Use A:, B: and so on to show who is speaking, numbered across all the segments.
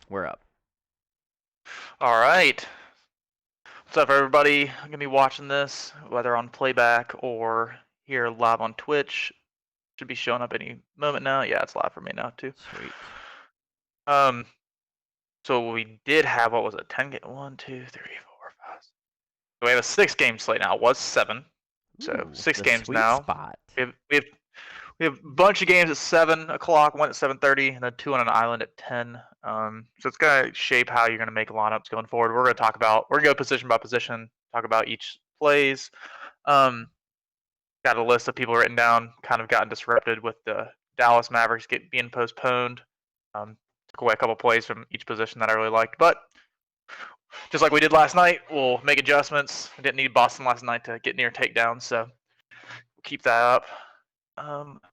A: We're up.
B: All right. What's up, everybody? I'm gonna be watching this, whether on playback or here live on Twitch. Should be showing up any moment now. Yeah, it's live for me now too.
A: Sweet.
B: Um, so we did have what was it? 10 game. 1, 2, 3, 4, 5. So we have a 6 game slate now. It was 7, so
A: Ooh,
B: 6
A: the
B: games
A: sweet
B: now.
A: spot.
B: We have a bunch of games at 7 o'clock, one at 7:30, and then two on an island at 10. So it's gonna shape how you're gonna make lineups going forward. We're gonna go position by position, talk about each plays. Um, got a list of people written down. Kind of gotten disrupted with the Dallas Mavericks being postponed. Took away a couple plays from each position that I really liked, but just like we did last night, we'll make adjustments. I didn't need Boston last night to get near takedown, so we'll keep that up.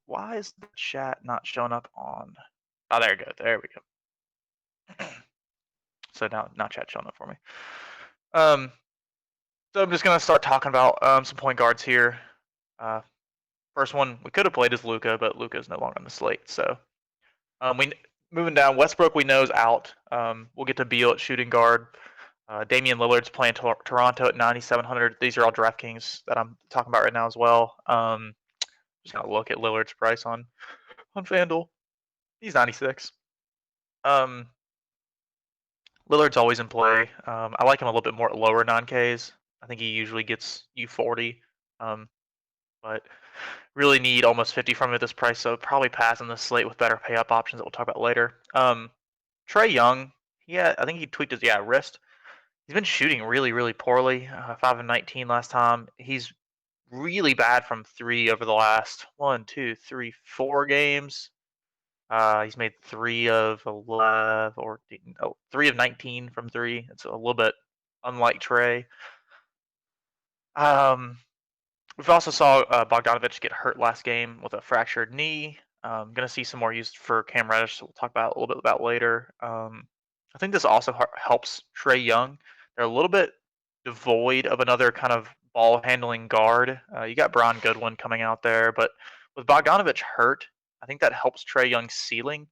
B: Why is the chat not showing up on? Oh, there we go. There we go. So now chat showing up for me. Um, so I'm just gonna start talking about some point guards here. Uh, first one we could have played is Luka, but Luka is no longer on the slate. So we moving down. Westbrook we know is out. We'll get to Beal at shooting guard. Damian Lillard's playing Toronto at 9,700. These are all DraftKings that I'm talking about right now as well. Just gonna look at Lillard's price on FanDuel. He's 96. Um, Lillard's always in play. I like him a little bit more at lower 9Ks. I think he usually gets you 40. Um, but really need almost 50 from him at this price, so probably passing the slate with better pay up options that we'll talk about later. Trae Young, I think he tweaked his wrist. He's been shooting really poorly. 5 of 19 last time. He's really bad from three over the last 1, 2, 3, 4 games. He's made 3 of 11 or no, 3 of 19 from three. It's a little bit unlike Trey. We've also saw Bogdanovich get hurt last game with a fractured knee. Going to see some more used for Cam Reddish, so we'll talk about a little bit about later. I think this also helps Trae Young. They're a little bit devoid of another kind of ball handling guard. You got Bron Goodwin coming out there, but with Bogdanovich hurt, I think that helps Trae Young's ceiling.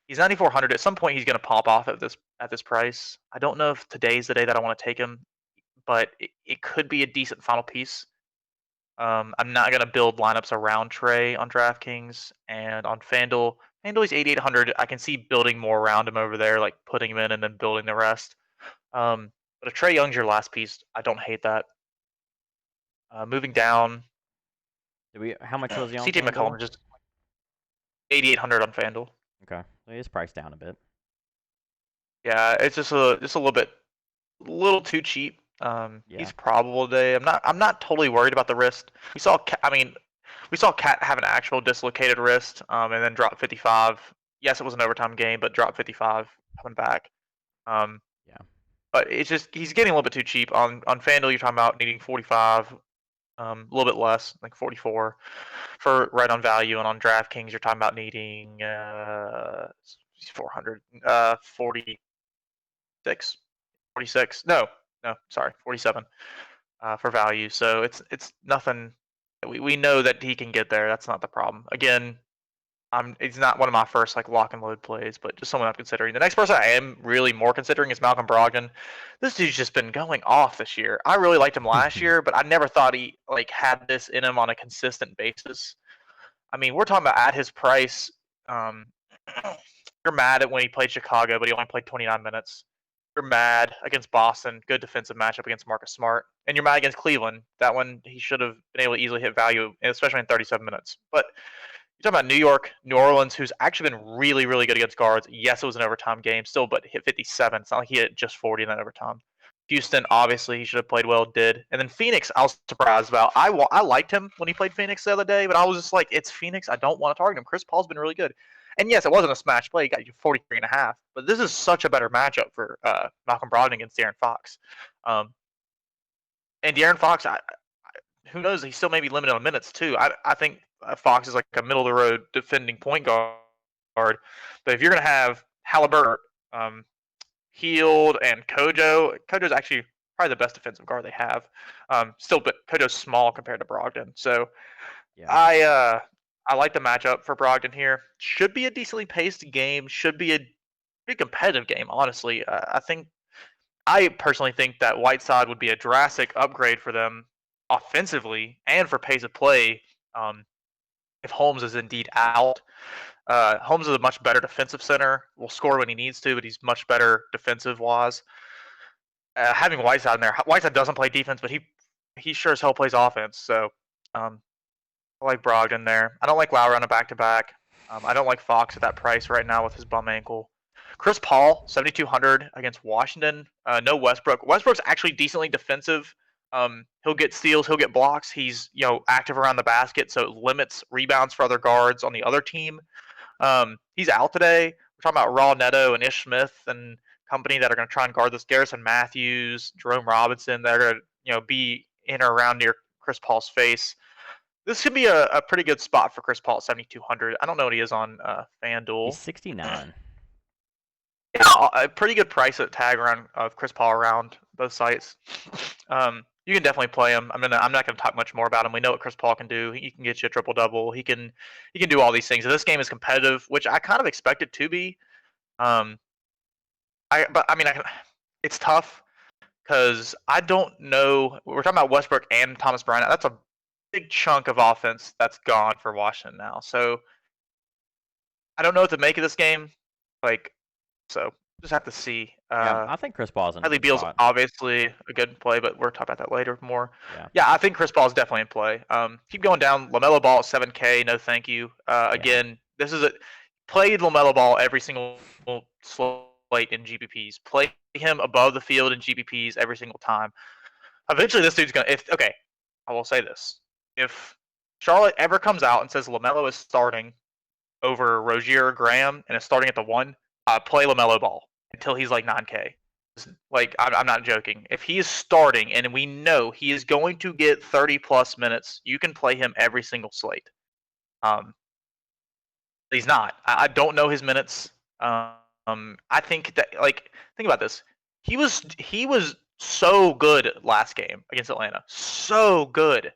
B: He's 9,400. At some point, he's going to pop off at this price. I don't know if today's the day that I want to take him, but it could be a decent final piece. I'm not gonna build lineups around Trey on DraftKings and on FanDuel. FanDuel he's 8,800. I can see building more around him over there, like putting him in and then building the rest. But if Trey Young's your last piece, I don't hate that. Moving down,
A: How much was he on
B: CJ
A: FanDuel?
B: McCollum just 8,800 on FanDuel.
A: Okay, so he's priced down a bit.
B: Yeah, it's just a little too cheap.
A: Yeah.
B: He's probable today. I'm not totally worried about the wrist. We saw Cat have an actual dislocated wrist, and then drop 55. Yes, it was an overtime game, but drop 55 coming back. Um,
A: Yeah.
B: but it's just he's getting a little bit too cheap on FanDuel. You're talking about needing 45, a little bit less, like 44, for right on value, and on DraftKings you're talking about needing 400, 46, 46. No, sorry, 47 for value. So it's nothing. We know that he can get there. That's not the problem. Again, it's not one of my first like lock and load plays, but just someone I'm considering. The next person I am really more considering is Malcolm Brogdon. This dude's just been going off this year. I really liked him last year, but I never thought he like had this in him on a consistent basis. I mean, we're talking about at his price. Um, you're mad at when he played Chicago, but he only played 29 minutes. You're mad against Boston, good defensive matchup against Marcus Smart, and you're mad against Cleveland. That one he should have been able to easily hit value, especially in 37 minutes. But you're talking about New York, New Orleans, who's actually been really good against guards. Yes, it was an overtime game, still, but hit 57. It's not like he hit just 40 in that overtime. Houston, obviously, he should have played well, did. And then Phoenix, I was surprised about. I liked him when he played Phoenix the other day, but I was just like, it's Phoenix. I don't want to target him. Chris Paul's been really good. And yes, it wasn't a smash play. He got you 43.5. But this is such a better matchup for Malcolm Brogdon against De'Aaron Fox. And De'Aaron Fox, who knows? He still may be limited on minutes too. I think Fox is like a middle of the road defending point guard. But if you're going to have Halliburton, Healed, and Kojo's actually probably the best defensive guard they have. Still, but Kojo's small compared to Brogdon. So
A: Yeah.
B: I like the matchup for Brogdon here. Should be a decently paced game. Should be pretty competitive game, honestly. I personally think that Whiteside would be a drastic upgrade for them offensively and for pace of play if Holmes is indeed out. Holmes is a much better defensive center. Will score when he needs to, but he's much better defensive wise. Having Whiteside in there, Whiteside doesn't play defense, but he sure as hell plays offense. So I like Brogdon there. I don't like Lowry on a back-to-back. I don't like Fox at that price right now with his bum ankle. Chris Paul, 7,200 against Washington. No Westbrook. Westbrook's actually decently defensive. He'll get steals, he'll get blocks. He's active around the basket, so it limits rebounds for other guards on the other team. He's out today. We're talking about Raw Neto and Ish Smith and company that are going to try and guard this. Garrison Matthews, Jerome Robinson, that are going to be in or around near Chris Paul's face. This could be a pretty good spot for Chris Paul at 7,200. I don't know what he is on FanDuel.
A: He's 69.
B: Yeah, a pretty good price at tag around of Chris Paul around both sites. You can definitely play him. I'm not gonna talk much more about him. We know what Chris Paul can do. He can get you a triple double. He can do all these things. And this game is competitive, which I kind of expect it to be. It's tough because I don't know. We're talking about Westbrook and Thomas Bryant. That's a big chunk of offense that's gone for Washington now. So I don't know what to make of this game. So just have to see.
A: I think Chris Paul's in a
B: Bradley
A: good
B: Beal's
A: spot.
B: obviously a good play, but we'll talk about that later more.
A: Yeah.
B: I think Chris Paul's definitely in play. Keep going down. LaMelo Ball at 7K. No, thank you. Again, this is played LaMelo Ball every single slate in GPPs. Play him above the field in GPPs every single time. Eventually, this dude's gonna. I will say this: if Charlotte ever comes out and says LaMelo is starting over Rozier or Graham and is starting at the 1, play LaMelo Ball until he's like 9K. I'm not joking. If he is starting and we know he is going to get 30 plus minutes, you can play him every single slate. He's not. I don't know his minutes. I think that think about this. He was so good last game against Atlanta. So good.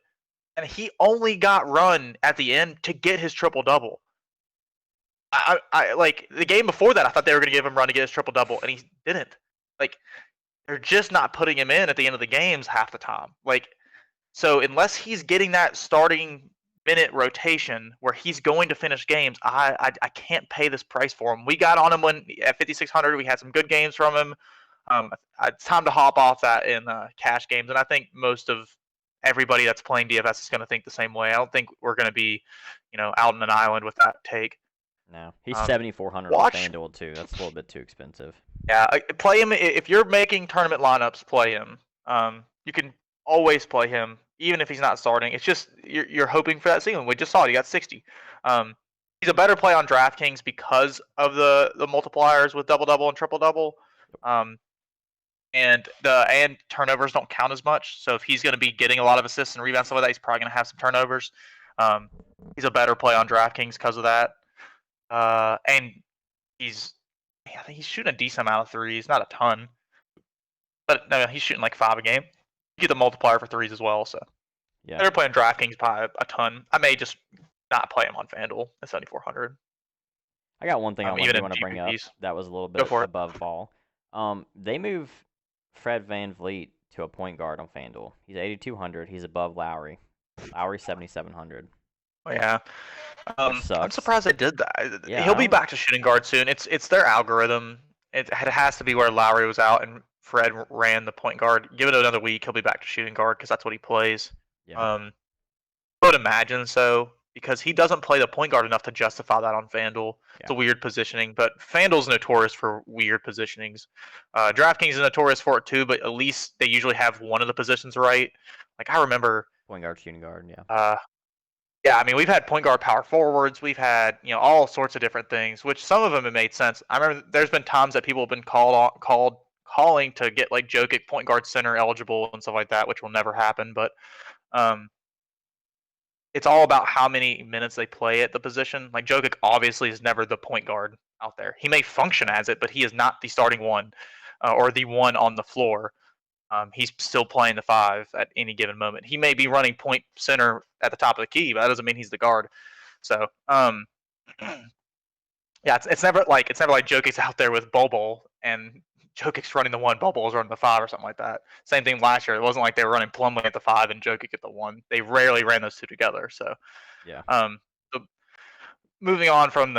B: And he only got run at the end to get his triple double. I like the game before that. I thought they were going to give him a run to get his triple double, and he didn't. They're just not putting him in at the end of the games half the time. So unless he's getting that starting minute rotation where he's going to finish games, I can't pay this price for him. We got on him when at 5,600. We had some good games from him. It's time to hop off that in cash games, and I think most of everybody that's playing DFS is going to think the same way. I don't think we're going to be, out on an island with that take.
A: No, he's 7,400 on FanDuel too. That's a little bit too expensive.
B: Yeah, play him if you're making tournament lineups. Play him. You can always play him, even if he's not starting. It's just you're hoping for that ceiling. We just saw it. He got 60. He's a better play on DraftKings because of the multipliers with double double and triple double. And turnovers don't count as much. So if he's going to be getting a lot of assists and rebounds, stuff like that, he's probably going to have some turnovers. He's a better play on DraftKings because of that. And I think he's shooting a decent amount of threes, not a ton, but no, he's shooting like 5 a game. You get the multiplier for threes as well, so yeah. They're playing DraftKings by a ton. I may just not play him on FanDuel at 7,400.
A: I got one thing I want to bring up that was a little bit above ball. They move Fred VanVleet to a point guard on FanDuel. He's 8,200. He's above Lowry. Lowry's 7,700.
B: Oh, yeah. I'm surprised they did that.
A: Yeah,
B: He'll be back to shooting guard soon. It's their algorithm. It has to be where Lowry was out and Fred ran the point guard. Give it another week, he'll be back to shooting guard because that's what he plays.
A: Yeah.
B: I would imagine so because he doesn't play the point guard enough to justify that on FanDuel. Yeah. It's a weird positioning, but FanDuel's notorious for weird positionings. DraftKings is notorious for it too, but at least they usually have one of the positions right. I remember
A: point guard, shooting guard, yeah.
B: Yeah, we've had point guard power forwards. We've had, all sorts of different things, which some of them have made sense. I remember there's been times that people have been calling to get Jokic point guard center eligible and stuff like that, which will never happen. But it's all about how many minutes they play at the position. Jokic obviously is never the point guard out there. He may function as it, but he is not the starting one or the one on the floor. He's still playing the 5 at any given moment. He may be running point center at the top of the key, but that doesn't mean he's the guard. So Yeah, it's never like Jokic's out there with Bubble and Jokic's running the 1, Bubble is running the 5 or something like that. Same thing last year. It wasn't like they were running Plumlee at the 5 and Jokic at the 1. They rarely ran those two together. So
A: yeah.
B: So moving on from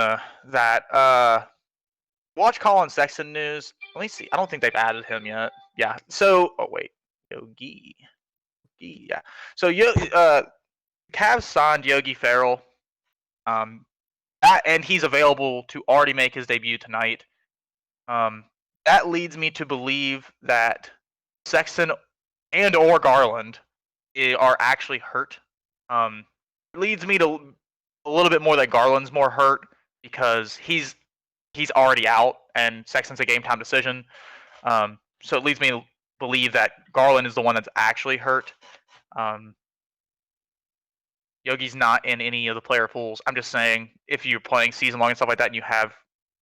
B: watch Colin Sexton news. Let me see. I don't think they've added him yet. Yeah. So wait, Yogi. Yeah. So Cavs signed Yogi Ferrell. And he's available to already make his debut tonight. That leads me to believe that Sexton and or Garland are actually hurt. It leads me to a little bit more that Garland's more hurt because he's already out and Sexton's a game time decision. So it leads me to believe that Garland is the one that's actually hurt. Yogi's not in any of the player pools. I'm just saying, if you're playing season long and stuff like that, and you have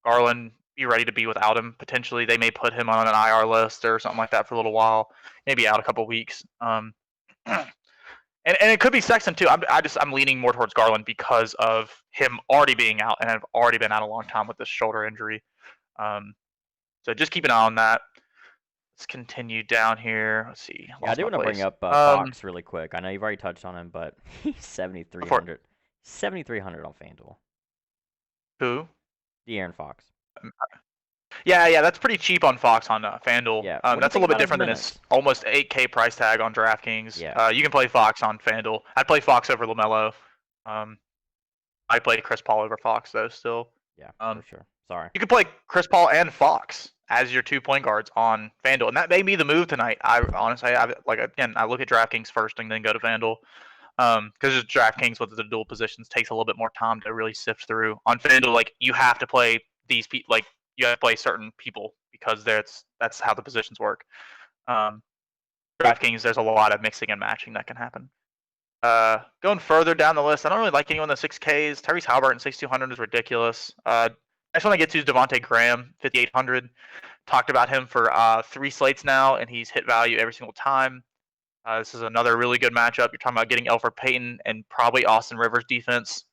B: Garland, be ready to be without him. Potentially, they may put him on an IR list or something like that for a little while, maybe out a couple weeks. And it could be Sexton too. I'm leaning more towards Garland because of him already being out and have already been out a long time with this shoulder injury. So just keep an eye on that. Let's continue down here. Let's see.
A: Yeah, I do want to bring up Fox really quick. I know you've already touched on him, but he's 7,300. 7,300 on FanDuel.
B: Who?
A: De'Aaron Fox.
B: Yeah, that's pretty cheap on Fox on FanDuel.
A: Yeah,
B: that's a little bit different than his almost 8K price tag on DraftKings.
A: Yeah.
B: You can play Fox on FanDuel. I'd play Fox over LaMelo. I played Chris Paul over Fox though. Still.
A: Yeah, for sure. Sorry.
B: You could play Chris Paul and Fox as your 2 point guards on FanDuel, and that may be the move tonight. I honestly, I look at DraftKings first and then go to FanDuel, because DraftKings with the dual positions takes a little bit more time to really sift through. On FanDuel, like you have to play these people, like you have to play certain people because that's how the positions work. DraftKings, there's a lot of mixing and matching that can happen. Going further down the list, I don't really like anyone in the 6Ks. Tyrese Halliburton 6,200 is ridiculous. Next one I get to is Devontae Graham, 5,800. Talked about him for 3 slates now, and he's hit value every single time. This is another really good matchup. You're talking about getting Elfrid Payton and probably Austin Rivers defense.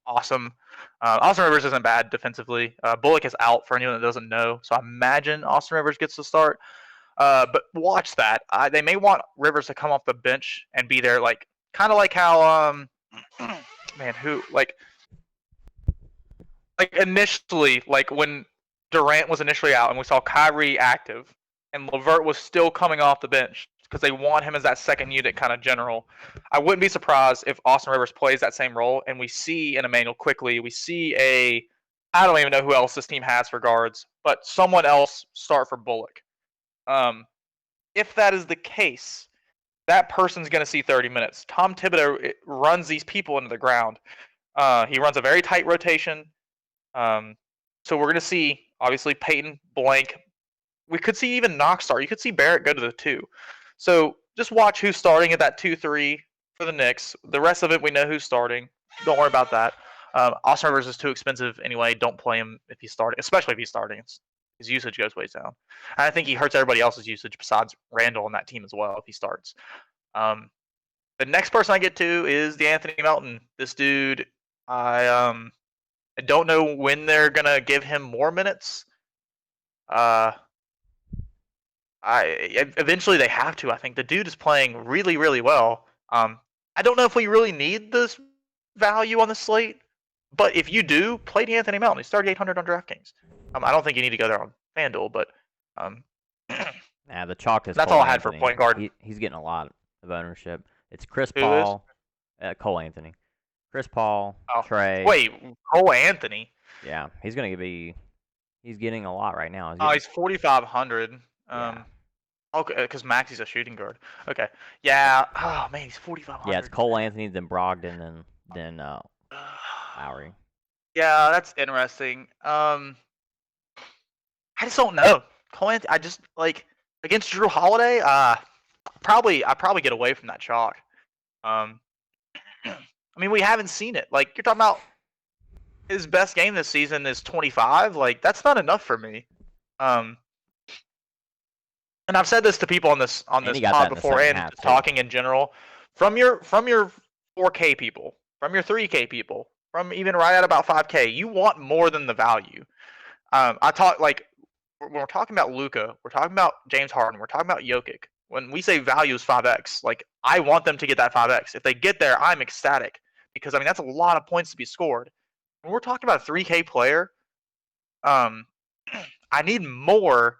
B: Awesome. Austin Rivers isn't bad defensively. Bullock is out for anyone that doesn't know, so I imagine Austin Rivers gets the start. But watch that. They may want Rivers to come off the bench and be there, like kind of like how initially, like when Durant was initially out and we saw Kyrie active and LeVert was still coming off the bench because they want him as that second unit kind of general. I wouldn't be surprised if Austin Rivers plays that same role and we see an Emmanuel quickly. We see I don't even know who else this team has for guards, but someone else start for Bullock. If that is the case, that person's going to see 30 minutes. Tom Thibodeau runs these people into the ground. He runs a very tight rotation. So we're going to see, obviously, Peyton, blank. We could see even Knox start. You could see Barrett go to the 2. So just watch who's starting at that 2-3 for the Knicks. The rest of it, we know who's starting. Don't worry about that. Austin Rivers is too expensive anyway. Don't play him if he's starting, especially if he's starting. His usage goes way down. And I think he hurts everybody else's usage besides Randall on that team as well if he starts. The next person I get to is DeAnthony Melton. This dude, I don't know when they're gonna give him more minutes. Eventually they have to. I think the dude is playing really, really well. I don't know if we really need this value on the slate, but if you do, play DeAnthony Melton. He's 3,800 on DraftKings. I don't think you need to go there on FanDuel, but
A: the chalk is.
B: That's
A: Cole
B: all I had
A: Anthony.
B: for point guard.
A: He's getting a lot of ownership. It's Chris Paul, Cole Anthony, Chris Paul, Trey.
B: Wait, Cole Anthony?
A: Yeah, he's getting a lot right now.
B: He's 4,500. Okay, because Maxi's a shooting guard. Okay, yeah. Oh man, he's 4,500.
A: Yeah, it's Cole Anthony, then Brogdon, then Lowry.
B: Yeah, that's interesting. I just don't know. Cole Anthony, I just against Drew Holiday. I probably get away from that chalk. I mean, we haven't seen it. Like you're talking about his best game this season is 25. Like that's not enough for me. And I've said this to people on this pod before, and talking in general. From your 4K people, from your 3K people, from even right at about 5K. You want more than the value. When we're talking about Luka, we're talking about James Harden, we're talking about Jokic. When we say value is 5x, like I want them to get that 5x. If they get there, I'm ecstatic because that's a lot of points to be scored. When we're talking about a 3K player, I need more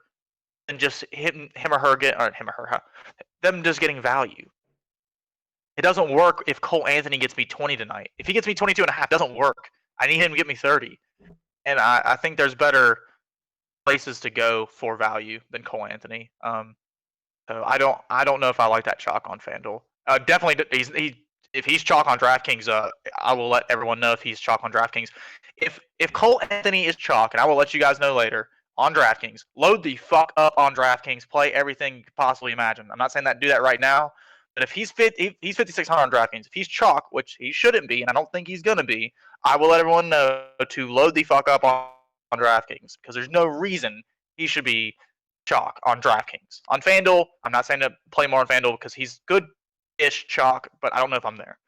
B: than just him or her them just getting value. It doesn't work if Cole Anthony gets me 20 tonight. If he gets me 22 and a half, it doesn't work. I need him to get me 30. And I think there's better places to go for value than Cole Anthony. So I don't know if I like that chalk on FanDuel. Definitely, if he's chalk on DraftKings, I will let everyone know if he's chalk on DraftKings. If Cole Anthony is chalk, and I will let you guys know later on DraftKings, load the fuck up on DraftKings, play everything you could possibly imagine. I'm not saying that do that right now, but if he's 5,600 on DraftKings, if he's chalk, which he shouldn't be, and I don't think he's gonna be, I will let everyone know to load the fuck up on DraftKings because there's no reason he should be chalk on DraftKings. On FanDuel, I'm not saying to play more on FanDuel because he's good-ish chalk, but I don't know if I'm there.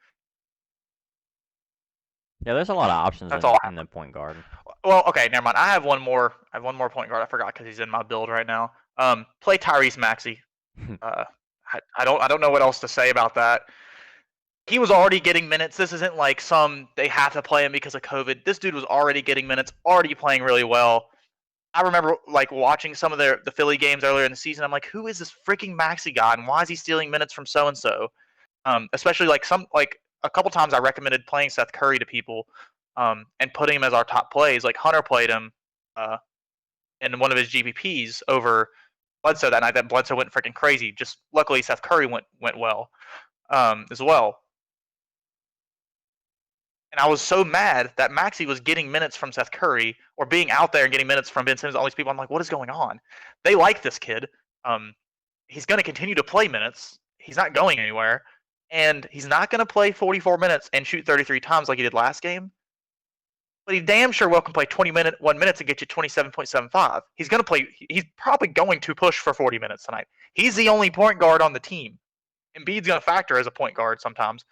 A: Yeah, there's a lot of options in the point guard.
B: Well, okay, never mind. I have one more point guard. I forgot because he's in my build right now. Play Tyrese Maxey. I don't know what else to say about that. He was already getting minutes. This isn't like they have to play him because of COVID. This dude was already getting minutes, already playing really well. I remember like watching some of the Philly games earlier in the season. I'm like, who is this freaking Maxey guy, and why is he stealing minutes from so and so? Especially like a couple times I recommended playing Seth Curry to people, and putting him as our top plays. Like Hunter played him in one of his GPPs over Bledsoe that night. That Bledsoe went freaking crazy. Just luckily Seth Curry went well as well. And I was so mad that Maxey was getting minutes from Seth Curry or being out there and getting minutes from Ben Simmons. All these people, I'm like, what is going on? They like this kid. He's going to continue to play minutes. He's not going anywhere. And he's not going to play 44 minutes and shoot 33 times like he did last game. But he damn sure well can play 1 minutes and get you 27.75. He's probably going to push for 40 minutes tonight. He's the only point guard on the team. Embiid's going to factor as a point guard sometimes.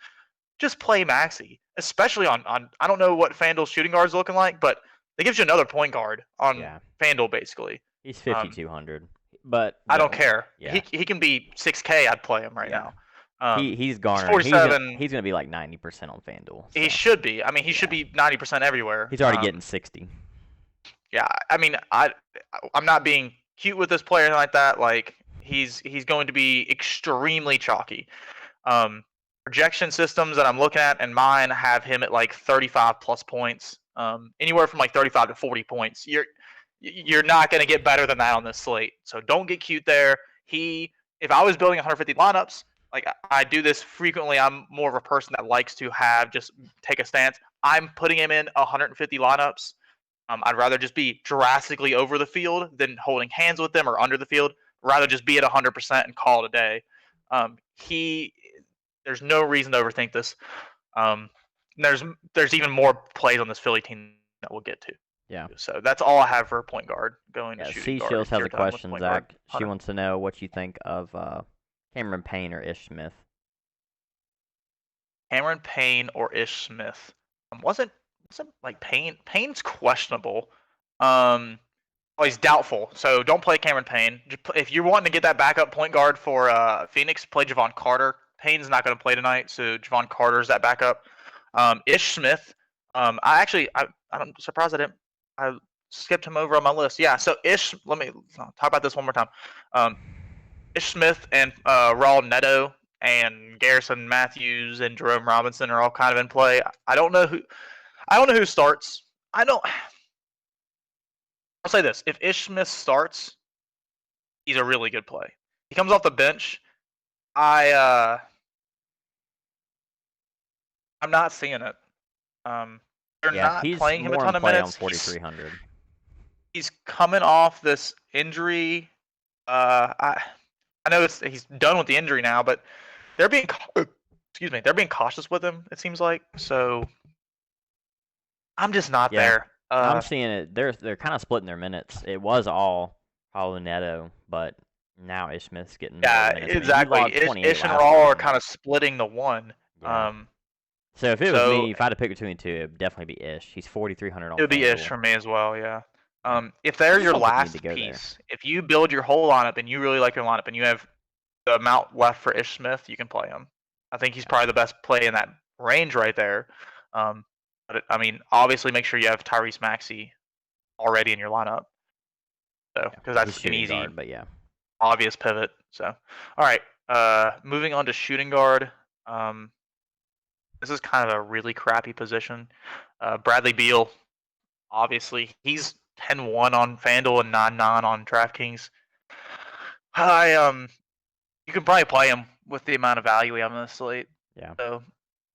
B: Just play Maxey, especially on I don't know what FanDuel's shooting guard is looking like, but it gives you another point guard on FanDuel basically.
A: He's 5,200, but
B: I don't care.
A: Yeah.
B: He can be 6K. I'd play him right now.
A: He's garnered.
B: 47.
A: He's going to be like 90% on FanDuel. So.
B: He should be. He should be 90% everywhere.
A: He's already getting 60.
B: Yeah, I'm not being cute with this player like that. Like he's going to be extremely chalky. Projection systems that I'm looking at and mine have him at like 35 plus points, anywhere from like 35 to 40 points. You're not going to get better than that on this slate. So don't get cute there. If I was building 150 lineups, like I do this frequently, I'm more of a person that likes to just take a stance. I'm putting him in 150 lineups. I'd rather just be drastically over the field than holding hands with them or under the field. Rather just be at 100% and call it a day. There's no reason to overthink this. There's even more plays on this Philly team that we'll get to.
A: Yeah.
B: So that's all I have for point guard going to shooting guard.
A: Seashells has a question, Zach. She wants to know what you think of Cameron Payne or Ish Smith.
B: Cameron Payne or Ish Smith. Wasn't like Payne's questionable. He's doubtful, so don't play Cameron Payne. If you're wanting to get that backup point guard for Phoenix, play Javon Carter. Payne's not going to play tonight, so Javon Carter's that backup. Ish Smith, I'm surprised I skipped him over on my list. Yeah, so Ish, let me talk about this one more time. Ish Smith and Raul Neto and Garrison Matthews and Jerome Robinson are all kind of in play. I don't know who starts. I'll say this: if Ish Smith starts, he's a really good play. He comes off the bench. I'm not seeing it. They're not playing him a ton of minutes.
A: 4,300.
B: He's coming off this injury. I know he's done with the injury now, but they're being cautious with him. It seems like so. I'm just not there.
A: I'm seeing it. They're kind of splitting their minutes. It was all Raul Neto, but now Ish Smith's getting
B: exactly. Ish and Raul are kind of splitting the one.
A: Yeah. So if it was me, if I had to pick between the two, it'd definitely be Ish. He's 4,300 on.
B: It would be Ish for me as well. Yeah. If they're your last piece, if you build your whole lineup and you really like your lineup and you have the amount left for Ish Smith, you can play him. I think he's probably the best play in that range right there. But I mean, obviously make sure you have Tyrese Maxey already in your lineup. So because that's an easy,
A: guard, but yeah,
B: obvious pivot. So all right, moving on to shooting guard. This is kind of a really crappy position. Bradley Beal, obviously, he's 10-1 on FanDuel and 9-9 on DraftKings. You can probably play him with the amount of value we have on the slate.
A: Yeah.
B: So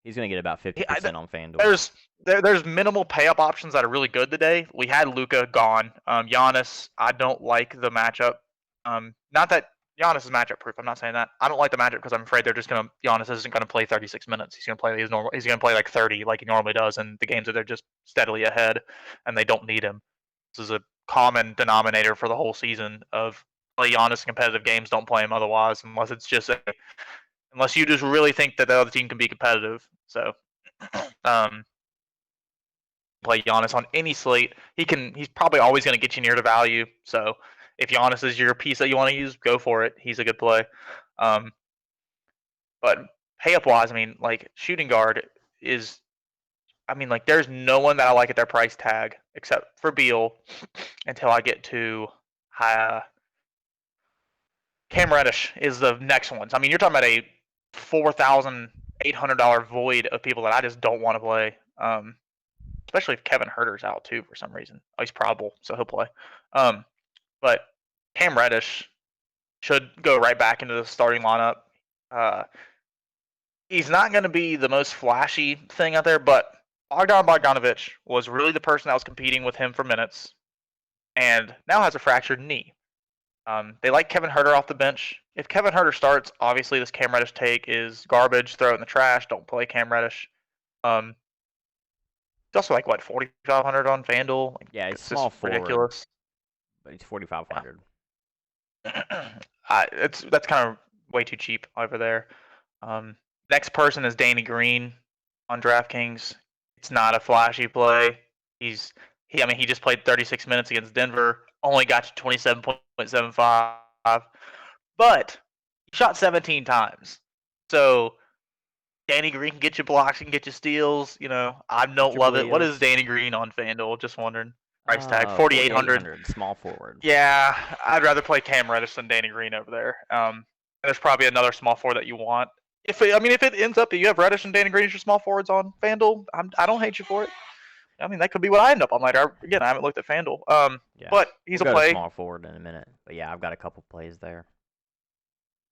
A: he's gonna get about 50% on FanDuel.
B: There's minimal pay-up options that are really good today. We had Luka gone. Giannis, I don't like the matchup. Not that Giannis is matchup proof. I'm not saying that. I don't like the matchup because I'm afraid Giannis isn't gonna play 36 minutes. He's gonna play his normal. He's gonna play like 30 like he normally does in the games that they're just steadily ahead and they don't need him. This is a common denominator for the whole season of play Giannis in competitive games. Don't play him otherwise, unless you just really think that the other team can be competitive. So, play Giannis on any slate. He's probably always going to get you near the value. So if Giannis is your piece that you want to use, go for it. He's a good play. But pay up wise, I mean, like shooting guard is, I mean, like there's no one that I like at their price tag except for Beal until I get to Cam Reddish is the next one. So, I mean, you're talking about a $4,800 void of people that I just don't want to play. Especially if Kevin Huerter's out too for some reason. Oh, he's probable, so he'll play. But Cam Reddish should go right back into the starting lineup. He's not going to be the most flashy thing out there, but Bogdanovic was really the person that was competing with him for minutes, and now has a fractured knee. They like Kevin Huerter off the bench. If Kevin Huerter starts, obviously this Cam Reddish take is garbage. Throw it in the trash. Don't play Cam Reddish. It's also like what 4,500 on FanDuel. Like,
A: yeah, he's small forward, ridiculous. But he's 4,500.
B: Yeah. That's kind of way too cheap over there. Next person is Danny Green on DraftKings. It's not a flashy play. He just played 36 minutes against Denver. Only got to 27.75, but he shot 17 times. So Danny Green can get you blocks, can get you steals. You know, I don't love it. What is Danny Green on FanDuel? Just wondering. Price tag 4,800.
A: Small forward.
B: Yeah, I'd rather play Cam Reddish than Danny Green over there. There's probably another small forward that you want. If it ends up that you have Reddish and Danny Green as your small forwards on FanDuel, I don't hate you for it. I mean, that could be what I end up on later. Again, I haven't looked at FanDuel.
A: Yeah.
B: But he's a play.
A: Small forward in a minute. But yeah, I've got a couple plays there.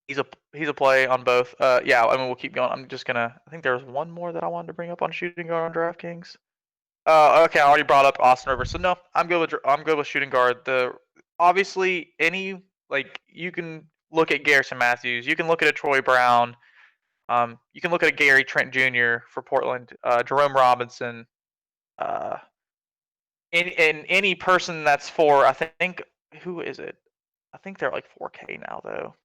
B: He's a play on both. Yeah, I mean, we'll keep going. I'm just gonna. I think there's one more that I wanted to bring up on shooting guard on DraftKings. Okay, I already brought up Austin Rivers, so no, I'm good with shooting guard. Obviously you can look at Garrison Matthews, you can look at a Troy Brown, you can look at a Gary Trent Jr. for Portland, Jerome Robinson. Any person that's for, I think, who is it? I think they're like 4K now though.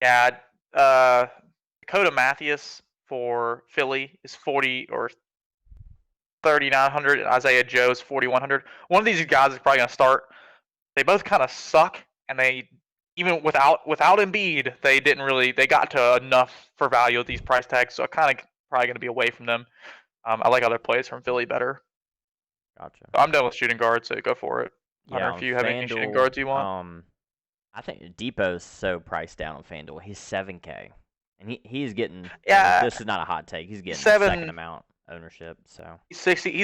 B: Yeah, Dakota Matthews for Philly is 40 or 3,900. Isaiah Joe is 4,100. One of these guys is probably gonna start. They both kind of suck, and they even without Embiid, they got to enough for value at these price tags. So I kind of probably gonna be away from them. I like other plays from Philly better.
A: Gotcha.
B: So I'm done with shooting guards, so go for it. Yeah, I don't know if you have any shooting guards you want.
A: I think Depot's so priced down on FanDuel. He's 7K, and he's getting. Yeah. This is not a hot take. He's getting the second amount ownership. So
B: he's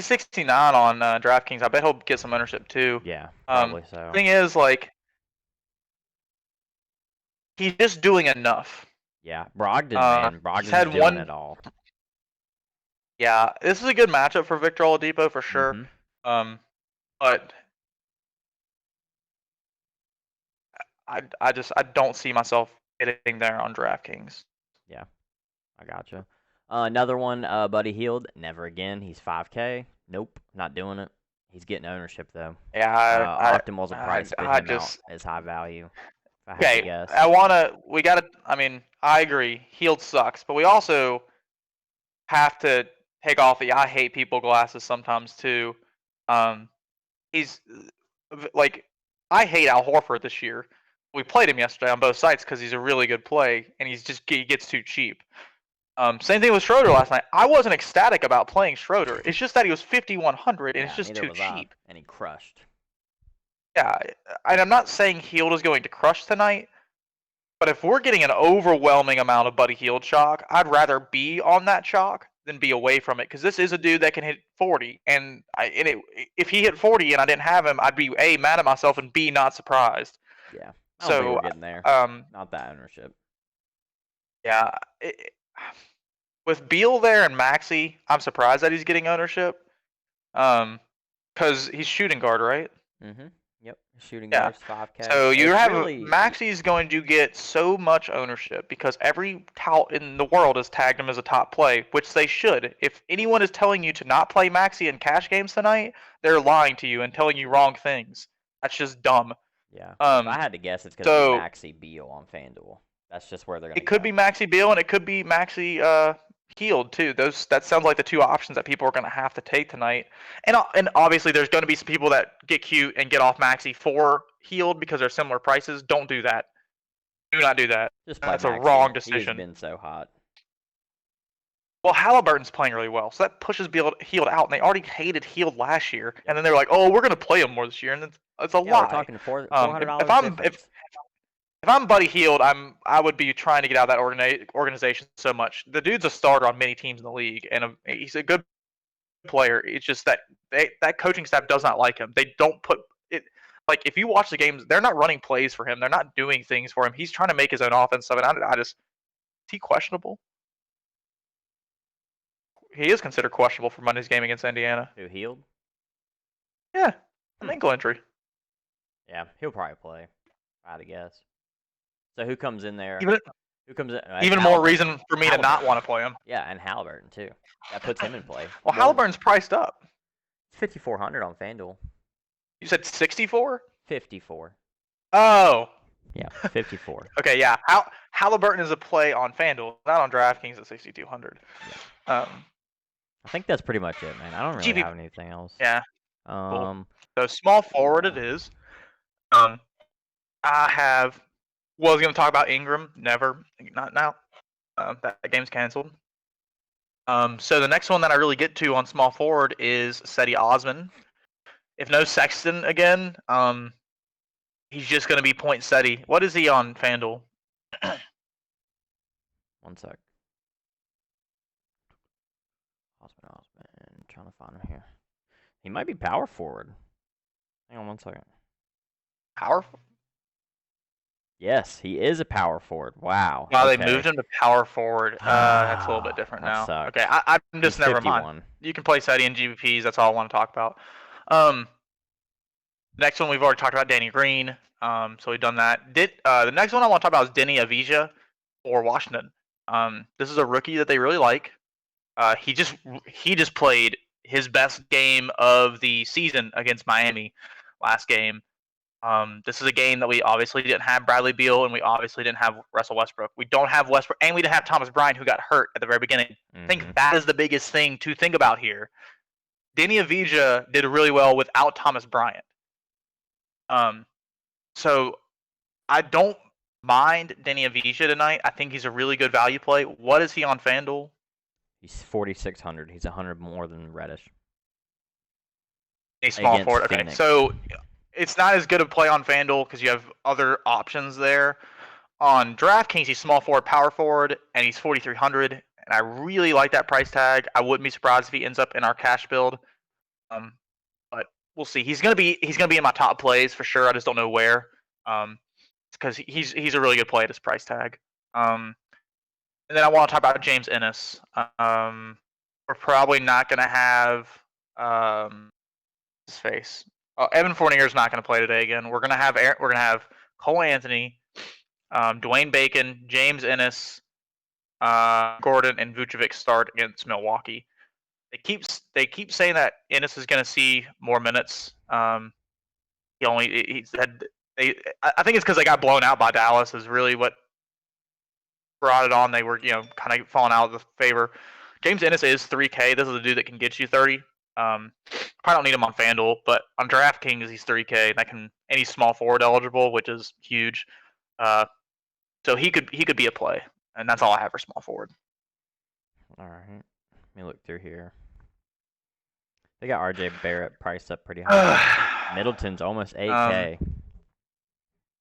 B: 69 on DraftKings. I bet he'll get some ownership too.
A: Yeah, probably so.
B: Thing is, like, he's just doing enough.
A: Yeah, Brogdon's had doing it all.
B: Yeah, this is a good matchup for Victor Oladipo for sure. Mm-hmm. But I don't see myself hitting there on DraftKings.
A: Yeah, I gotcha. Another one, Buddy Hield, never again. He's 5K. Nope, not doing it. He's getting ownership though.
B: Yeah,
A: Optimal's a price, out as high value.
B: Okay, I mean, I agree. Hield sucks, but we also have to take off. I hate people glasses sometimes too. He's like, I hate Al Horford this year. We played him yesterday on both sides because he's a really good play, and he gets too cheap. Same thing with Schroeder last night. I wasn't ecstatic about playing Schroeder. It's just that he was 5,100, and it's just too cheap.
A: And he crushed.
B: Yeah, and I'm not saying Hield is going to crush tonight, but if we're getting an overwhelming amount of Buddy Hield chalk, I'd rather be on that chalk than be away from it, because this is a dude that can hit 40, and if he hit 40 and I didn't have him, I'd be A, mad at myself, and B, not surprised.
A: Yeah, I don't think we're getting there. Not that ownership.
B: Yeah, with Beal there and Maxey, I'm surprised that he's getting ownership, because he's shooting guard, right?
A: Mm-hmm. Yep, shooting guards, 5K.
B: So you have Maxey's going to get so much ownership because every tout in the world has tagged him as a top play, which they should. If anyone is telling you to not play Maxey in cash games tonight, they're lying to you and telling you wrong things. That's just dumb.
A: Yeah. If I had to guess, it's going to be Maxey Beal on FanDuel. That's just where they're going to.
B: It could be Maxey Beal and it could be Maxey Hield too. That sounds like the two options that people are going to have to take tonight. And obviously there's going to be some people that get cute and get off Maxey for Hield because they're similar prices. Don't do that. Do not do that. That's a wrong decision.
A: He's been so hot.
B: Well, Halliburton's playing really well, so that pushes Hield out, and they already hated Hield last year. And then they're like, "Oh, we're going to play him more this year," and it's a lie.
A: We're talking $400.
B: If I'm Buddy Hield, I would be trying to get out of that organization so much. The dude's a starter on many teams in the league, and he's a good player. It's just that that coaching staff does not like him. They don't put it like if you watch the games, they're not running plays for him. They're not doing things for him. He's trying to make his own offense stuff, and is he questionable? He is considered questionable for Monday's game against Indiana.
A: Who, Hield?
B: Yeah, an ankle injury.
A: Yeah, he'll probably play. I had to guess. So who comes in there? Who comes in?
B: Even more reason for me to not want to play him.
A: Yeah, and Halliburton too. That puts him in play.
B: Well, Halliburton's priced up.
A: It's 5,400 on FanDuel.
B: You said 64?
A: 54.
B: Oh.
A: Yeah, 54.
B: Okay, yeah. Halliburton is a play on FanDuel, not on Draftkings at 6,200.
A: Yeah. I think that's pretty much it, man. I don't really have anything else.
B: Yeah. Cool. So small forward it is. I was going to talk about Ingram. Never. Not now. That game's canceled. So the next one that I really get to on small forward is Cedi Osman. If no Sexton again, he's just going to be point Cedi. What is he on FanDuel?
A: One sec. Osman. Trying to find him here. He might be power forward. Hang on one second.
B: Power forward?
A: Yes, he is a power forward. Wow.
B: Wow, okay. They moved him to power forward. That's a little bit different now.
A: Sucks.
B: Okay, I'm just never
A: 51.
B: mind. You can play Cedi and GBPs. That's all I want to talk about. Next one we've already talked about, Danny Green. So we've done that. The next one I want to talk about is Denny Avdija for Washington. This is a rookie that they really like. He just played his best game of the season against Miami last game. This is a game that we obviously didn't have Bradley Beal, and we obviously didn't have Russell Westbrook. We don't have Westbrook, and we didn't have Thomas Bryant, who got hurt at the very beginning. Mm-hmm. I think that is the biggest thing to think about here. Denny Avdija did really well without Thomas Bryant. So I don't mind Denny Avdija tonight. I think he's a really good value play. What is he on FanDuel?
A: He's 4,600. He's 100 more than Reddish.
B: A small forward. Okay, Phoenix. So it's not as good a play on FanDuel because you have other options there. On DraftKings, he's small forward, power forward, and he's 4,300. And I really like that price tag. I wouldn't be surprised if he ends up in our cash build. But we'll see. He's gonna be in my top plays for sure. I just don't know where. Because he's a really good play at his price tag. And then I want to talk about James Ennis. We're probably not gonna have his face. Evan Fournier is not going to play today again. We're gonna have Cole Anthony, Dwayne Bacon, James Ennis, Gordon, and Vucevic start against Milwaukee. They keep saying that Ennis is going to see more minutes. I think it's because they got blown out by Dallas is really what brought it on. They were kind of falling out of the favor James Ennis is 3K. This is a dude that can get you 30. Probably don't need him on FanDuel, but on DraftKings he's 3K. And he's small forward eligible, which is huge. So he could be a play, and that's all I have for small forward.
A: All right, let me look through here. They got RJ Barrett priced up pretty high. Middleton's almost 8K.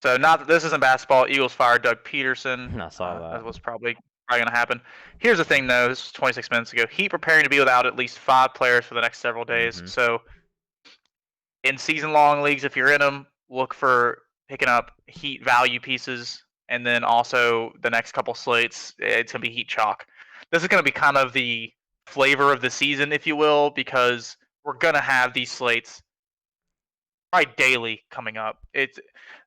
B: So not that this isn't basketball. Eagles fired Doug Peterson.
A: I saw that.
B: That was probably going to happen. Here's the thing, though. This was 26 minutes ago. Heat preparing to be without at least 5 players for the next several days.
A: Mm-hmm.
B: So in season-long leagues, if you're in them, look for picking up Heat value pieces. And then also the next couple slates, it's going to be Heat chalk. This is going to be kind of the flavor of the season, if you will, because we're going to have these slates probably daily coming up. It's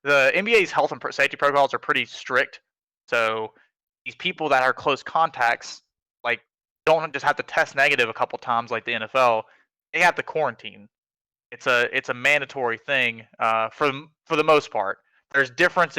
B: the NBA's health and safety protocols are pretty strict. So these people that are close contacts, like, don't just have to test negative a couple times like the NFL. They have to quarantine. It's a mandatory thing for the most part. There's different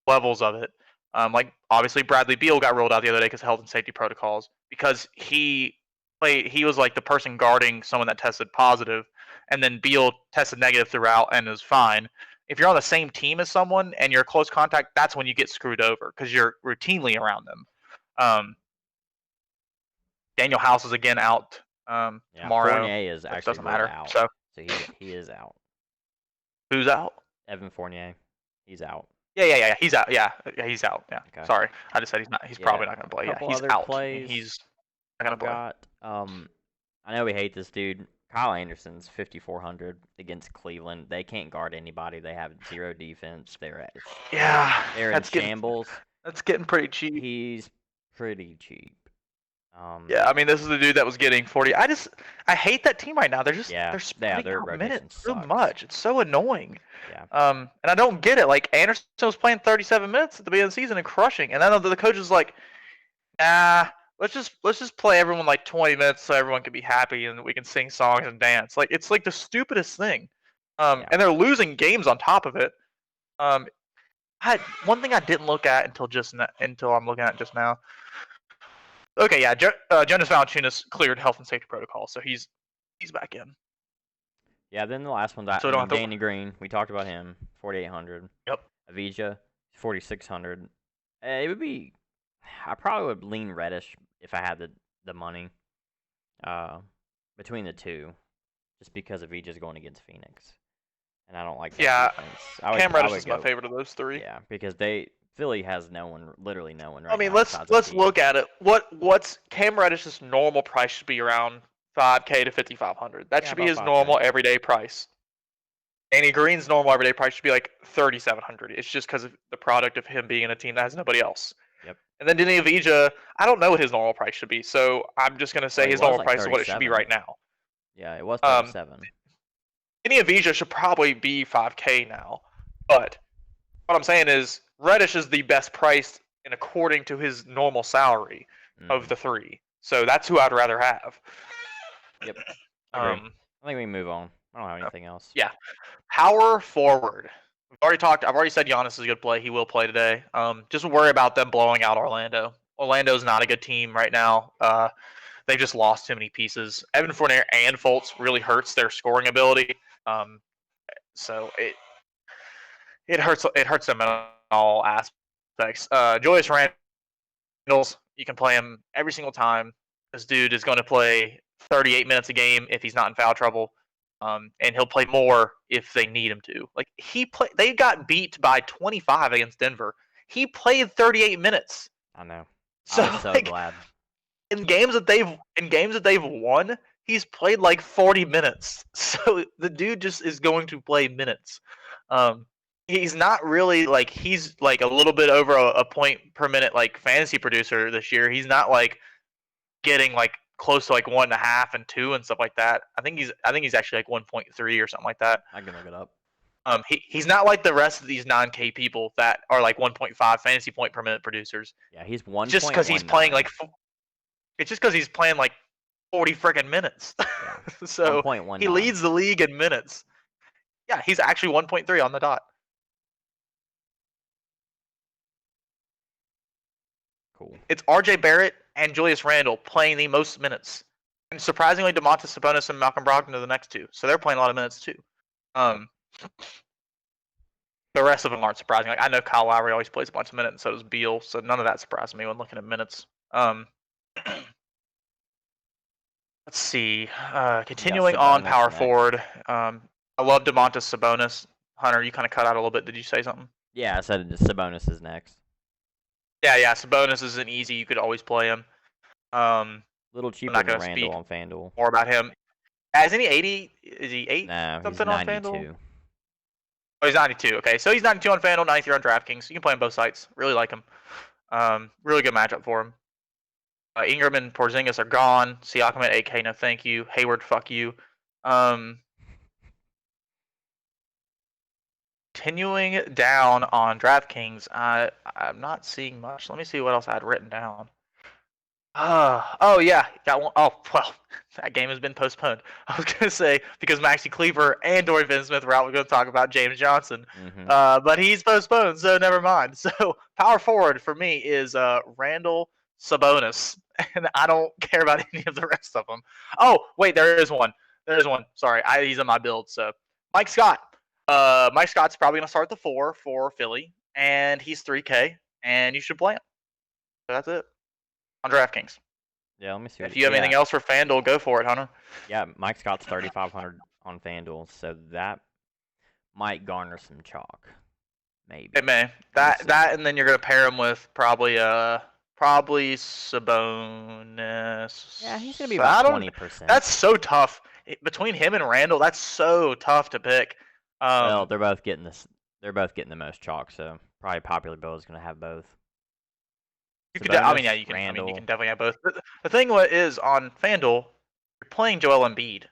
B: levels of it. Like obviously Bradley Beal got rolled out the other day because of health and safety protocols because he was like the person guarding someone that tested positive, and then Beal tested negative throughout and is fine. If you're on the same team as someone and you're close contact, that's when you get screwed over because you're routinely around them. Daniel House is again out tomorrow.
A: Fournier is actually
B: doesn't matter.
A: out.
B: So
A: he is out.
B: Who's out?
A: Evan Fournier. He's out.
B: Yeah. He's out. Yeah, he's out. Yeah.
A: Okay.
B: Sorry, I just said he's not. He's probably not going to play. Yeah, he's out. He's not going to play.
A: I know we hate this dude. Kyle Anderson's 5,400 against Cleveland. They can't guard anybody. They have 0 defense. They're in shambles.
B: That's getting pretty cheap.
A: He's pretty cheap.
B: Yeah, I mean, this is the dude that was getting 40. I hate that team right now. They're splitting out minutes so much. It's so annoying.
A: Yeah.
B: And I don't get it. Like Anderson was playing 37 minutes at the beginning of the season and crushing, and then the coach is like, "Nah, let's just play everyone like 20 minutes so everyone can be happy and we can sing songs and dance." Like it's like the stupidest thing. And they're losing games on top of it. One thing I didn't look at until I'm looking at it just now. Okay, yeah, Jonas Valanciunas cleared health and safety protocol, so he's back in.
A: Yeah, then the last one's Danny Green. We talked about him, 4,800.
B: Yep.
A: Avija, 4,600. It would be. I probably would lean Reddish if I had the money. Between the two, just because Avija's going against Phoenix, and I don't like that defense.
B: Cam Reddish is my favorite of those three.
A: Yeah, because Philly has literally no one right now.
B: I mean, let's look at it. What's Cam Reddish's normal price should be around 5K to 5,500. That should be his
A: 5K.
B: Normal everyday price. Danny Green's normal everyday price should be like 3,700. It's just because of the product of him being in a team that has nobody else.
A: Yep.
B: And then Danny Avija, I don't know what his normal price should be, so I'm just gonna say his normal price is what it should be right now.
A: Yeah, it was 37.
B: Danny Avija should probably be 5K now, but what I'm saying is Reddish is the best priced and according to his normal salary of the three. So that's who I'd rather have.
A: Yep. I think we can move on. I don't have anything else.
B: Yeah. Power forward. I've already said Giannis is a good play. He will play today. Just worry about them blowing out Orlando. Orlando's not a good team right now. They just lost too many pieces. Evan Fournier and Fultz really hurts their scoring ability. So it hurts them in all aspects. Julius Randle, you can play him every single time. This dude is going to play 38 minutes a game if he's not in foul trouble, and he'll play more if they need him to. Like they got beat by 25 against Denver. He played 38 minutes.
A: I know.
B: So,
A: I'm so glad.
B: In games that they've won, he's played like 40 minutes. So the dude just is going to play minutes. He's not really like he's like a little bit over a point per minute like fantasy producer this year. He's not like getting like close to like 1.5 and 2 and stuff like that. I think he's actually like 1.3 or something like that.
A: I can look it up.
B: He's not like the rest of these 9K people that are like 1.5 fantasy point per minute producers.
A: Yeah, he's 1.
B: Just because he's playing like, it's just because he's playing like 40 freaking minutes. Yeah. So he leads the league in minutes. Yeah, he's actually 1.3 on the dot.
A: Cool.
B: It's RJ Barrett and Julius Randle playing the most minutes. And surprisingly, Domantas Sabonis and Malcolm Brogdon are the next two. So they're playing a lot of minutes too. The rest of them aren't surprising. Like I know Kyle Lowry always plays a bunch of minutes, and so does Beal. So none of that surprised me when looking at minutes. Let's see. Continuing on power forward. I love Domantas Sabonis. Hunter, you kind of cut out a little bit. Did you say something?
A: Yeah, I said Sabonis is next.
B: Yeah. Sabonis is an easy. You could always play him.
A: Little cheaper than Randle on FanDuel.
B: More about him. Is he 80? Is he 8?
A: No,
B: something
A: he's 92.
B: On FanDuel? Oh, he's 92. Okay, so he's 92 on FanDuel, 93 on DraftKings. You can play on both sites. Really like him. Really good matchup for him. Ingram and Porzingis are gone. Siakam at 8K, no thank you. Hayward, fuck you. Continuing down on DraftKings, I'm not seeing much. Let me see what else I had written down. Oh yeah, got one. Oh well, that game has been postponed. I was gonna say because Maxi Kleber and Dorian Finney-Smith were out. We're gonna talk about James Johnson, but he's postponed, so never mind. So power forward for me is Randle Sabonis, and I don't care about any of the rest of them. Oh wait, there is one. Sorry, he's in my build. So Mike Scott. Mike Scott's probably gonna start the 4 for Philly, and he's 3K, and you should play him. So that's it. On DraftKings.
A: Yeah, let me see.
B: If you have anything else for FanDuel, go for it, Hunter.
A: Yeah, Mike Scott's 3,500 on FanDuel, so that might garner some chalk. Maybe.
B: It may. That and then you're gonna pair him with probably Sabonis.
A: Yeah, he's gonna be about 20%.
B: That's so tough. Between him and Randle, that's so tough to pick.
A: Well, they're both getting this. They're both getting the most chalk, so probably popular build is gonna have both.
B: You could, I mean, yeah, you can. I mean, you can definitely have both. The thing is on FanDuel, you're playing Joel Embiid,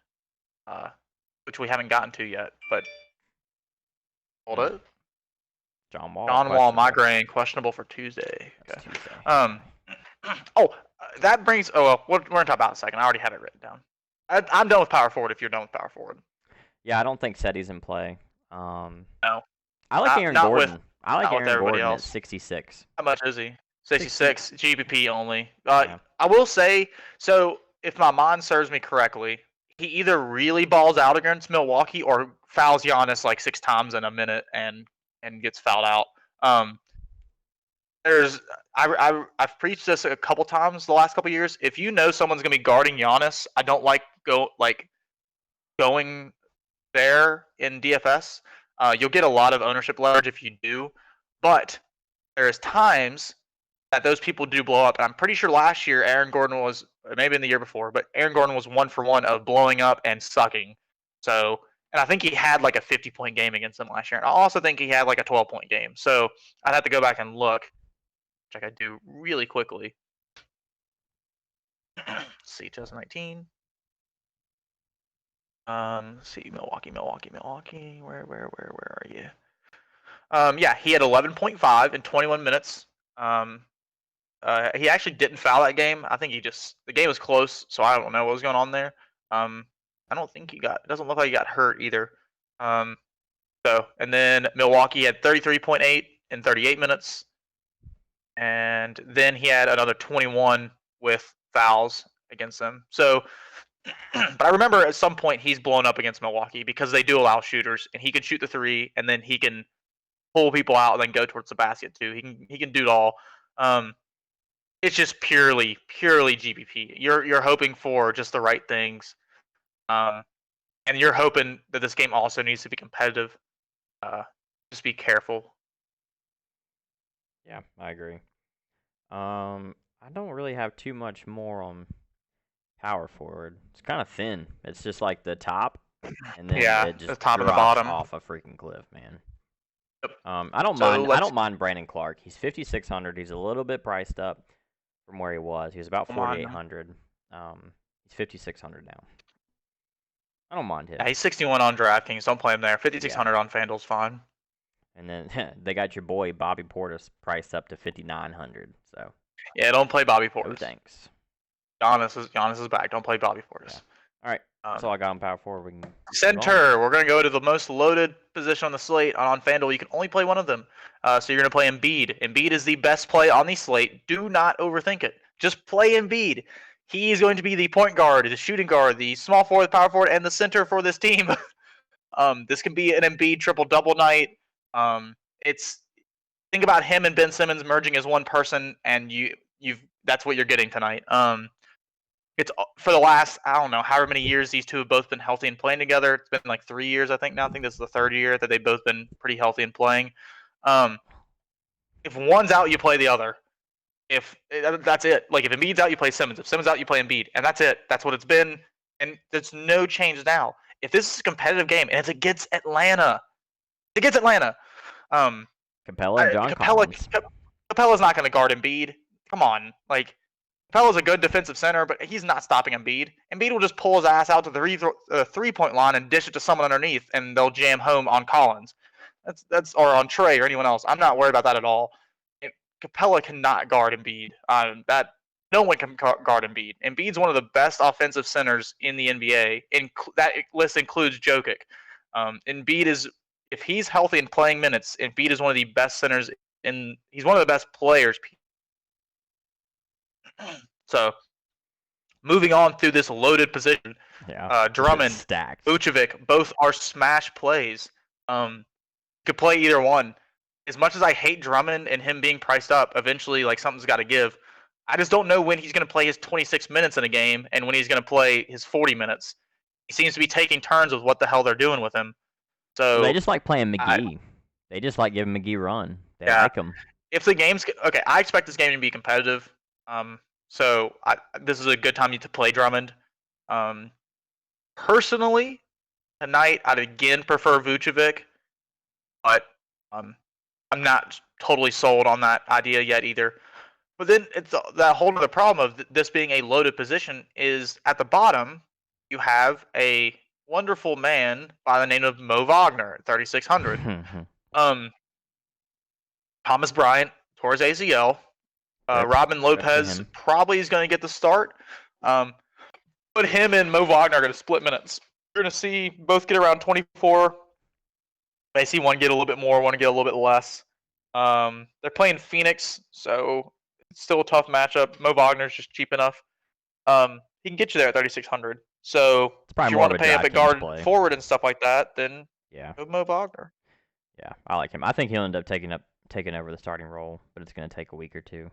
B: which we haven't gotten to yet. But hold it.
A: John
B: Wall migraine questionable for Tuesday. Okay. Tuesday. That brings. Oh well, we're gonna talk about it in a second. I already had it written down. I'm done with power forward. If you're done with power forward.
A: Yeah, I don't think Seti's in play.
B: No.
A: I like Aaron Gordon. I like Aaron Gordon at 66.
B: How much is he? 66 GPP only. I will say, so if my mind serves me correctly, he either really balls out against Milwaukee or fouls Giannis like 6 times in a minute and gets fouled out. I've preached this a couple times the last couple years. If you know someone's gonna be guarding Giannis, I don't like going there in DFS. You'll get a lot of ownership leverage if you do, but there's times that those people do blow up. And I'm pretty sure last year Aaron Gordon was, maybe in the year before, but Aaron Gordon was 1 for 1 of blowing up and sucking. So, and I think he had like a 50-point game against them last year. And I also think he had like a 12-point game. So I'd have to go back and look, which I could do really quickly. Let's see, 2019. Let's see, Milwaukee. Where are you? Yeah, he had 11.5 in 21 minutes. He actually didn't foul that game. I think the game was close, so I don't know what was going on there. I don't think it doesn't look like he got hurt either. And then Milwaukee had 33.8 in 38 minutes. And then he had another 21 with fouls against them. So, but I remember at some point he's blown up against Milwaukee because they do allow shooters, and he can shoot the 3, and then he can pull people out and then go towards the basket too. He can do it all. It's just purely GPP. You're hoping for just the right things, and you're hoping that this game also needs to be competitive. Just be careful.
A: Yeah, I agree. I don't really have too much more on power forward. It's kind of thin. It's just like the top, and then it just
B: the top and the bottom
A: off a freaking cliff, man. I don't mind Brandon Clark. He's 5,600. He's a little bit priced up from where he was. He was about 4,800. He's 5,600 now. I don't mind him.
B: Yeah, he's 61 on DraftKings. Don't play him there. 5,600 on FanDuel's fine.
A: And then they got your boy Bobby Portis priced up to 5,900. So
B: yeah, don't play Bobby Portis.
A: No thanks.
B: Giannis is back. Don't play Bobby Portis.
A: Yeah. All right. That's all I got on power forward. We can
B: center. We're going to go to the most loaded position on the slate. On FanDuel, you can only play one of them. So you're going to play Embiid. Embiid is the best play on the slate. Do not overthink it. Just play Embiid. He is going to be the point guard, the shooting guard, the small forward, power forward, and the center for this team. This can be an Embiid triple-double night. It's think about him and Ben Simmons merging as one person, and that's what you're getting tonight. It's for the last, I don't know, however many years these two have both been healthy and playing together. It's been like 3 years, I think now. I think this is the third year that they've both been pretty healthy and playing. If one's out, you play the other. That's it. Like if Embiid's out, you play Simmons. If Simmons out, you play Embiid, and that's it. That's what it's been, and there's no change now. If this is a competitive game and it's against Atlanta, Capella
A: and John Collins.
B: Capella's not going to guard Embiid. Come on, like. Capella's a good defensive center, but he's not stopping Embiid. Embiid will just pull his ass out to the three-point line and dish it to someone underneath, and they'll jam home on Collins. That's or on Trey or anyone else. I'm not worried about that at all. Capella cannot guard Embiid. That no one can guard Embiid. Embiid's one of the best offensive centers in the NBA. That list includes Jokic. Embiid is, if he's healthy and playing minutes, Embiid is one of the best centers he's one of the best players. So, moving on through this loaded position, Drummond, Vucevic, both are smash plays. Could play either one. As much as I hate Drummond and him being priced up, eventually, like something's got to give. I just don't know when he's going to play his 26 minutes in a game and when he's going to play his 40 minutes. He seems to be taking turns with what the hell they're doing with him. So
A: they just like playing McGee. They just like giving McGee run. They like him.
B: If the game's okay, I expect this game to be competitive. So this is a good time to play Drummond. Personally, tonight I'd again prefer Vucevic, but I'm not totally sold on that idea yet either. But then it's that whole other problem of this being a loaded position is at the bottom you have a wonderful man by the name of Mo Wagner at 3,600. Thomas Bryant tore his ACL. Robin Lopez probably is going to get the start. But him and Mo Wagner are going to split minutes. You're going to see both get around 24. May see one get a little bit more, one get a little bit less. They're playing Phoenix, so it's still a tough matchup. Mo Wagner's just cheap enough. He can get you there at 3,600. So if you want to pay up at guard forward and stuff like that, then go Mo Wagner.
A: Yeah, I like him. I think he'll end up taking over the starting role, but it's going to take a week or two.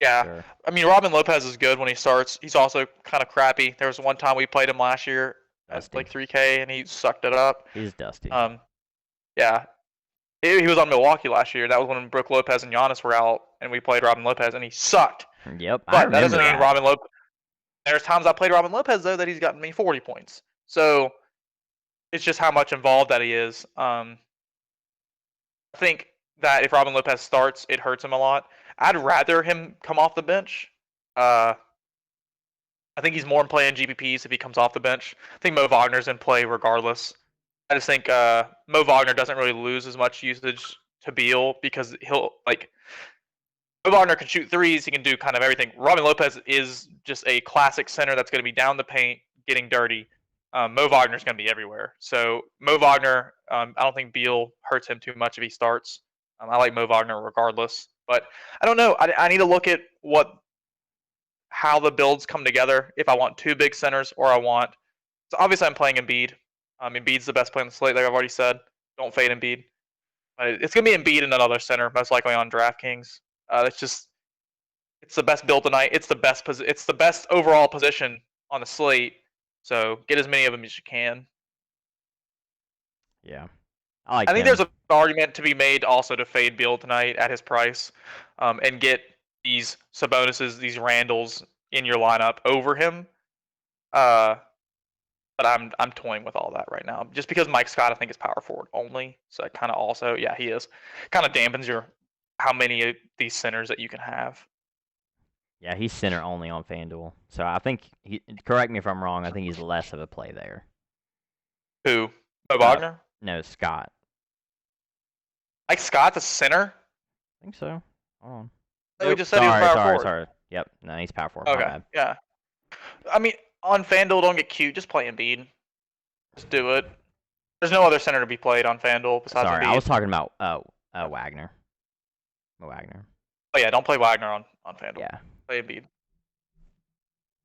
B: Yeah, sure. I mean, Robin Lopez is good when he starts. He's also kind of crappy. There was one time we played him last year at like 3K, and he sucked it up.
A: He's dusty.
B: Yeah. He was on Milwaukee last year. That was when Brook Lopez and Giannis were out, and we played Robin Lopez, and he sucked.
A: Yep,
B: but that doesn't mean Robin Lopez. There's times I played Robin Lopez, though, that he's gotten me 40 points. So it's just how much involved that he is. I think that if Robin Lopez starts, it hurts him a lot. I'd rather him come off the bench. I think he's more in play in GPPs if he comes off the bench. I think Mo Wagner's in play regardless. I just think Mo Wagner doesn't really lose as much usage to Beal because Mo Wagner can shoot threes. He can do kind of everything. Robin Lopez is just a classic center that's going to be down the paint, getting dirty. Mo Wagner's going to be everywhere. So Mo Wagner, I don't think Beal hurts him too much if he starts. I like Mo Wagner regardless. But I don't know. I need to look at how the builds come together. If I want two big centers or so obviously I'm playing Embiid. Embiid's the best player on the slate, like I've already said. Don't fade Embiid. It's gonna be Embiid and another center, most likely on DraftKings. It's the best build tonight. It's the best overall position on the slate. So get as many of them as you can.
A: Yeah.
B: I think there's an argument to be made also to fade Beal tonight at his price, and get these Sabonis's, these Randalls in your lineup over him. But I'm toying with all that right now, just because Mike Scott I think is power forward only. So it kind of also he is kind of dampens how many of these centers that you can have.
A: Yeah, he's center only on FanDuel. So I think correct me if I'm wrong. I think he's less of a play there.
B: Who? Mo Wagner?
A: No, Scott.
B: Mike Scott, the center?
A: I think so. Hold on.
B: We just said he was power forward.
A: Sorry. Yep. No, he's power forward.
B: Okay. Yeah. I mean, on FanDuel, don't get cute. Just play Embiid. Just do it. There's no other center to be played on FanDuel besides Embiid.
A: I was talking about Wagner. Mo Wagner.
B: Oh yeah, don't play Wagner on FanDuel.
A: Yeah.
B: Play Embiid.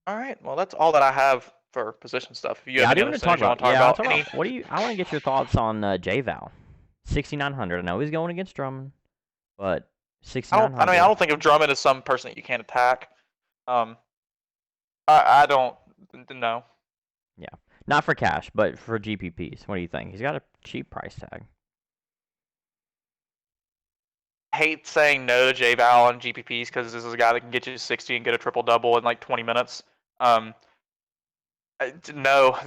B: All right. Well, that's all that I have for position stuff. If you have any other things you want to talk about,
A: I want to get your thoughts on J-Val. 6,900. I know he's going against Drummond, but 6,900.
B: I don't think of Drummond as some person that you can't attack. I don't know.
A: Yeah, not for cash, but for GPPs. What do you think? He's got a cheap price tag.
B: I hate saying no to J-Val on GPPs because this is a guy that can get you 60 and get a triple-double in like 20 minutes. No,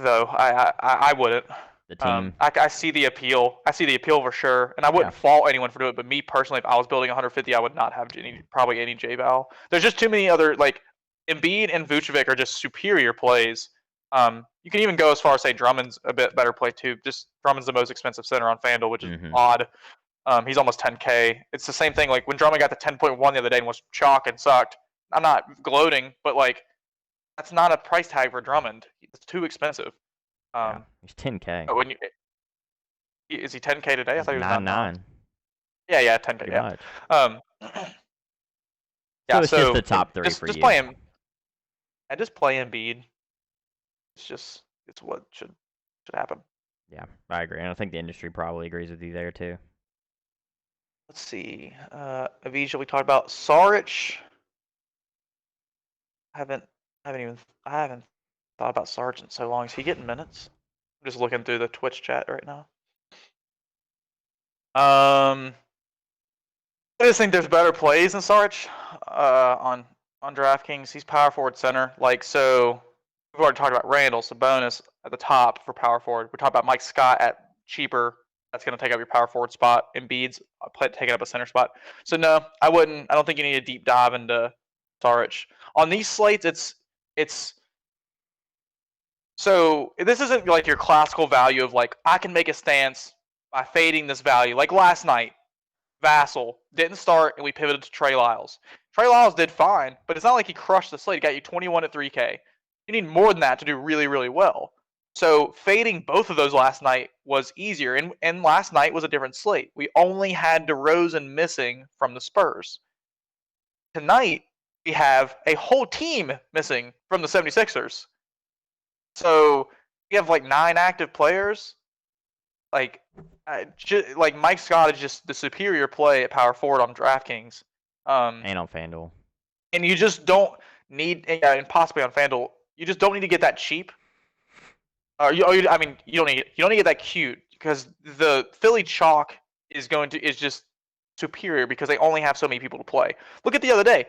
B: though. I wouldn't.
A: The team.
B: I see the appeal. I see the appeal for sure, and I wouldn't fault anyone for doing it. But me personally, if I was building 150, I would not have probably any J-Val. There's just too many other like Embiid and Vucevic are just superior plays. You can even go as far as say Drummond's a bit better play too. Just Drummond's the most expensive center on FanDuel, which is odd. He's almost 10K. It's the same thing. Like when Drummond got the 10.1 the other day and was chalk and sucked. I'm not gloating, but like that's not a price tag for Drummond. It's too expensive.
A: He's 10K.
B: Is he 10K today? I thought he was
A: 9.9.
B: Yeah, 10K. Yeah.
A: So it's just the top three for you.
B: Just play him. And just play Embiid. It's what should happen.
A: Yeah, I agree, and I think the industry probably agrees with you there too.
B: Let's see. Avija, we talked about Saric. I haven't thought about Sarge in so long. Is he getting minutes? I'm just looking through the Twitch chat right now. I just think there's better plays than Sarge on DraftKings. He's power forward center. Like, so we've already talked about Randall, Sabonis at the top for power forward. We talked about Mike Scott at cheaper. That's going to take up your power forward spot. Embiid's taking up a center spot. So no, I wouldn't. I don't think you need a deep dive into Sarge. On these slates, it's so this isn't like your classical value of like I can make a stance by fading this value. Like last night, Vassell didn't start and we pivoted to Trey Lyles. Trey Lyles did fine, but it's not like he crushed the slate. He got you 21 at 3K. You need more than that to do really, really well. So fading both of those last night was easier, and last night was a different slate. We only had DeRozan missing from the Spurs. Tonight, we have a whole team missing from the 76ers. So you have like 9 active players. Like Mike Scott is just the superior play at power forward on DraftKings.
A: And on FanDuel.
B: And you just don't need, and possibly on FanDuel, you just don't need to get that cheap. You don't need to get that cute because the Philly chalk is just superior because they only have so many people to play. Look at the other day.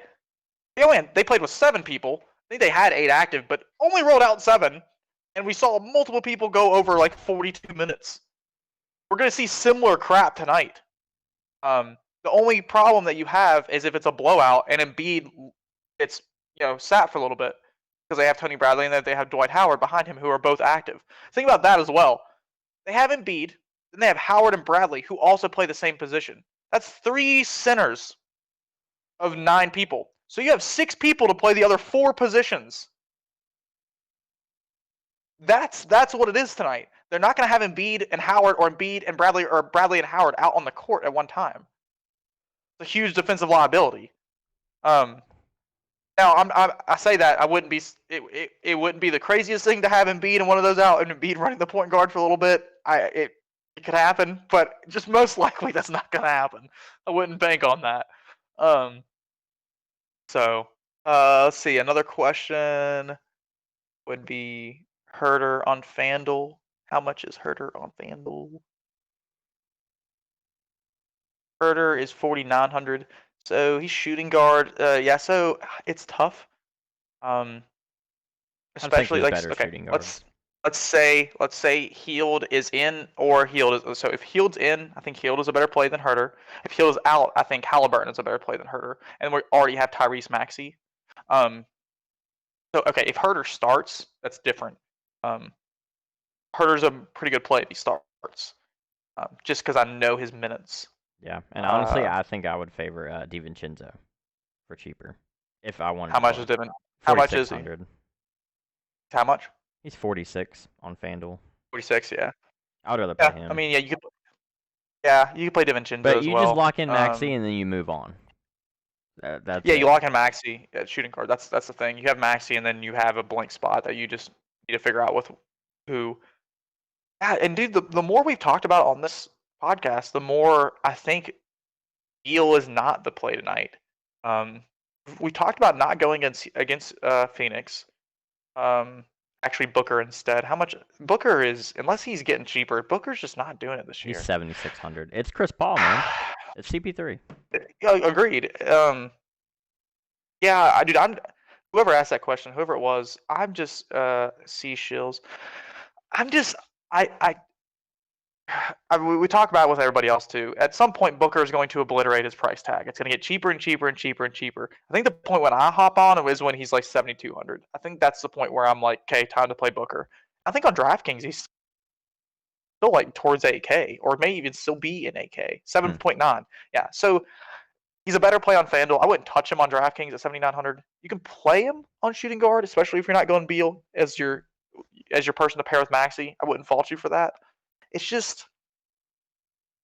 B: They played with 7 people. I think they had 8 active, but only rolled out 7. And we saw multiple people go over like 42 minutes. We're going to see similar crap tonight. The only problem that you have is if it's a blowout and Embiid it's sat for a little bit because they have Tony Bradley and then they have Dwight Howard behind him who are both active. Think about that as well. They have Embiid, then they have Howard and Bradley who also play the same position. That's 3 centers of 9 people. So you have 6 people to play the other 4 positions. That's what it is tonight. They're not going to have Embiid and Howard or Embiid and Bradley or Bradley and Howard out on the court at one time. It's a huge defensive liability. Now I say that I wouldn't be it wouldn't be the craziest thing to have Embiid and one of those out and Embiid running the point guard for a little bit. It could happen, but just most likely that's not going to happen. I wouldn't bank on that. Let's see. Another question would be Herder on FanDuel. How much is Herder on FanDuel? Herder is 4,900. So he's shooting guard. So it's tough. Especially like shooting guard. Let's say Hield is in or Hield is so if Hield's in, I think Hield is a better play than Herder. If Hield is out, I think Halliburton is a better play than Herder. And we already have Tyrese Maxey. If Herder starts, that's different. Herder's a pretty good play if he starts. Just because I know his minutes.
A: Yeah, and honestly, I think I would favor DiVincenzo for cheaper if I wanted.
B: How much is Divin? How much is he? How much?
A: He's 46 on FanDuel.
B: 46, yeah.
A: I would rather play him.
B: I mean, you could. Yeah, you could play DiVincenzo
A: but
B: as
A: you
B: well.
A: Just lock in Maxey and then you move on.
B: You lock in Maxey at shooting guard. That's the thing. You have Maxey, and then you have a blank spot that you just need to figure out with who. Yeah, and dude, the more we've talked about on this podcast, the more I think Beal is not the play tonight. We talked about not going against Phoenix. Actually, Booker instead. How much Booker is? Unless he's getting cheaper, Booker's just not doing it this year.
A: He's 7,600. It's Chris Paul, man. It's CP3.
B: Agreed. Yeah, dude. Whoever asked that question, whoever it was, I'm just Seashills. We talk about it with everybody else too. At some point, Booker is going to obliterate his price tag. It's going to get cheaper and cheaper and cheaper and cheaper. I think the point when I hop on is when he's like 7,200. I think that's the point where I'm like, okay, time to play Booker. I think on DraftKings he's still like towards 8K, or may even still be in 8K, 7.9. Yeah, so he's a better play on FanDuel. I wouldn't touch him on DraftKings at 7,900. You can play him on shooting guard, especially if you're not going Beal as your person to pair with Maxey. I wouldn't fault you for that. It's just,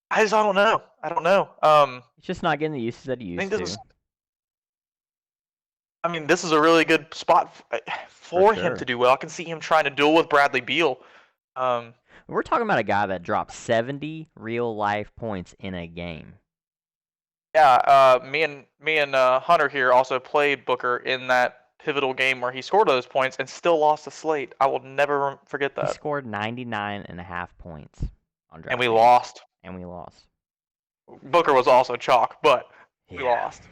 B: I don't know.
A: He's just not getting the uses that he used to.
B: This is a really good spot for him to do well. I can see him trying to duel with Bradley Beal.
A: We're talking about a guy that dropped 70 real-life points in a game.
B: Yeah, me and Hunter here also played Booker in that pivotal game where he scored those points and still lost to Slate. I will never forget that.
A: He scored 99.5 points on DraftKings.
B: And we lost. Booker was also chalk, but we lost.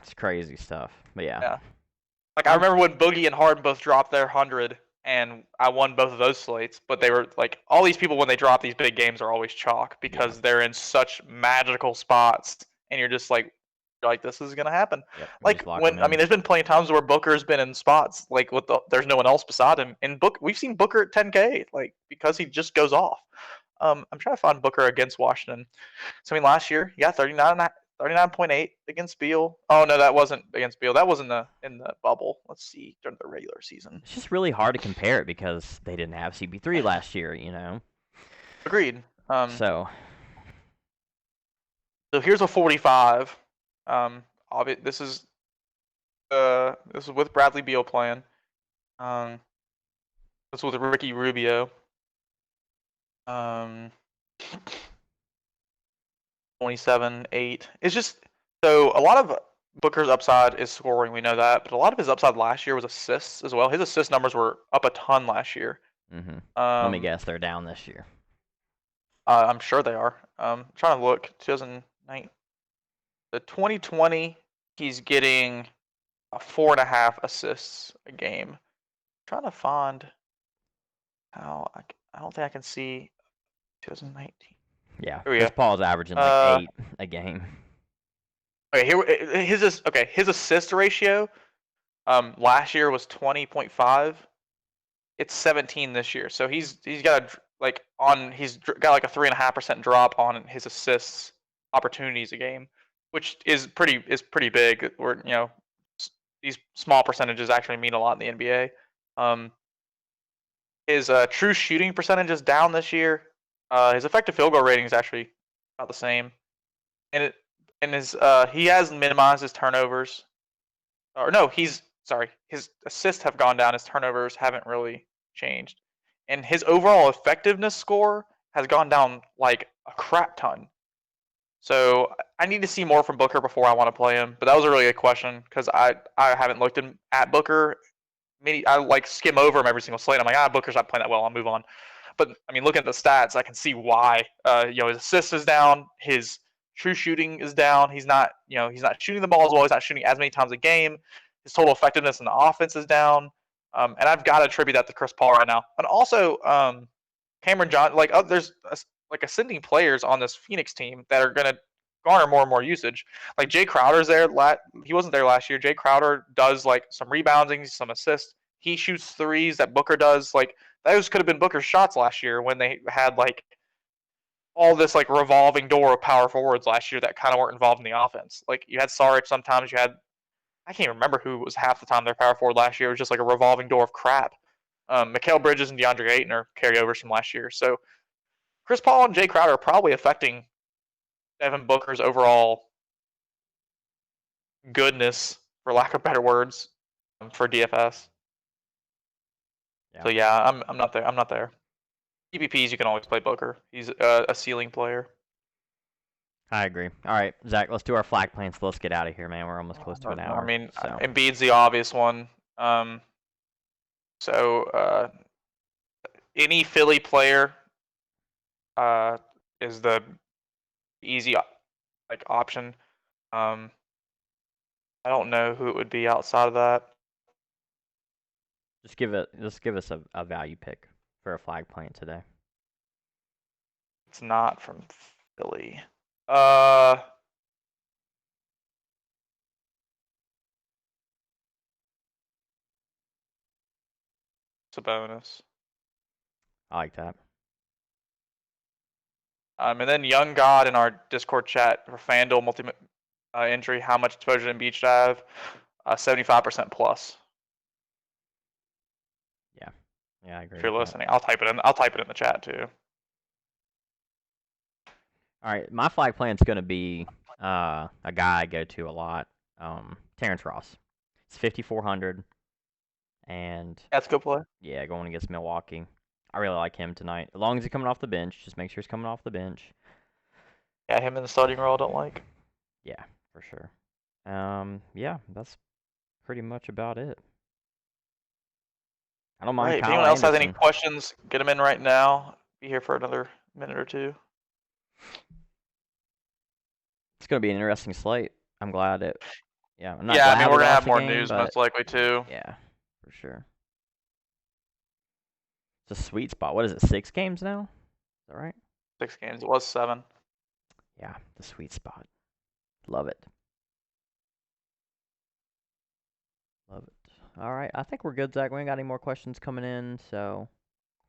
A: It's crazy stuff. But yeah.
B: Like, I remember when Boogie and Harden both dropped their 100, and I won both of those slates, but they were like, all these people when they drop these big games are always chalk because they're in such magical spots, and you're like, this is gonna happen.
A: Yep,
B: like there's been plenty of times where Booker's been in spots like there's no one else beside him. And we've seen Booker at 10K, like, because he just goes off. I'm trying to find Booker against Washington. So last year, 39.8 against Beal. Oh no, that wasn't against Beal. That was in the bubble. Let's see, during the regular season.
A: It's just really hard to compare it because they didn't have CP3 last year,
B: Agreed.
A: So
B: here's a 45. This is with Bradley Beal playing. This is with Ricky Rubio. 27-8. It's just, so a lot of Booker's upside is scoring. We know that, but a lot of his upside last year was assists as well. His assist numbers were up a ton last year.
A: Let me guess, they're down this year.
B: I'm sure they are. Trying to look. 2019. The 2020, he's getting 4.5 assists a game. Trying to find how I don't think I can see 2019.
A: Yeah, Chris Paul's averaging like 8 a game.
B: Okay, his assist ratio last year was 20.5. It's 17 this year. So he's got a 3.5% drop on his assists opportunities a game, which is pretty big. Where these small percentages actually mean a lot in the NBA. His true shooting percentage is down this year. His effective field goal rating is actually about the same, and he has minimized his turnovers. His assists have gone down. His turnovers haven't really changed, and his overall effectiveness score has gone down like a crap ton. So I need to see more from Booker before I want to play him. But that was a really good question because I haven't looked at Booker. I skim over him every single slate. I'm like, Booker's not playing that well. I'll move on. But looking at the stats, I can see why. His assist is down. His true shooting is down. He's not shooting the ball as well. He's not shooting as many times a game. His total effectiveness in the offense is down. And I've got to attribute that to Chris Paul right now. And also, Cameron John. There's ascending players on this Phoenix team that are gonna garner more and more usage. Like Jay Crowder's there. He wasn't there last year. Jay Crowder does some rebounding, some assists. He shoots threes that Booker does. Those could have been Booker's shots last year when they had all this revolving door of power forwards last year that kind of weren't involved in the offense. You had Saric sometimes. You had, I can't remember who was half the time their power forward last year. It was just a revolving door of crap. Mikal Bridges and DeAndre Ayton are carryovers from last year. So Chris Paul and Jay Crowder are probably affecting Devin Booker's overall goodness, for lack of better words, for DFS. Yeah. So yeah, I'm not there. I'm not there. PPPs, you can always play Booker. He's a ceiling player.
A: I agree. All right, Zach, let's do our flag plans. Let's get out of here, man. We're almost close to an hour.
B: I mean, Embiid's the obvious one. So any Philly player is the easy option. I don't know who it would be outside of that.
A: Just give us a value pick for a flag plan today.
B: It's not from Philly. It's a bonus.
A: I like that.
B: And then Young God in our Discord chat for FanDuel injury, how much exposure to Embiid should I have? 75% plus.
A: Yeah, I agree.
B: If you're listening, I'll type it in. I'll type it in the chat too.
A: All right, my flag plan's gonna be a guy I go to a lot, Terrence Ross. It's 5,400, and
B: that's a good play.
A: Yeah, going against Milwaukee. I really like him tonight. As long as he's coming off the bench, just make sure he's coming off the bench.
B: Yeah, him in the starting role I don't like.
A: Yeah, for sure. Yeah, that's pretty much about it. I don't mind.
B: Right, if anyone else has any questions, get them in right now. Be here for another minute or two.
A: It's gonna be an interesting slate. I'm glad it. Yeah, I'm not.
B: Yeah, I mean we're gonna have more news most likely too.
A: Yeah, for sure. It's a sweet spot. What is it? 6 games now? Is that right?
B: 6 games. It was 7.
A: Yeah, the sweet spot. Love it. Love it. All right, I think we're good, Zach. We ain't got any more questions coming in, so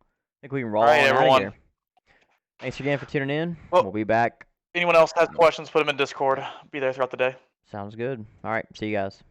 A: I think we can roll on out of here. Thanks again for tuning in. Well, we'll be back.
B: Anyone else has questions, put them in Discord. Be there throughout the day.
A: Sounds good. All right, see you guys.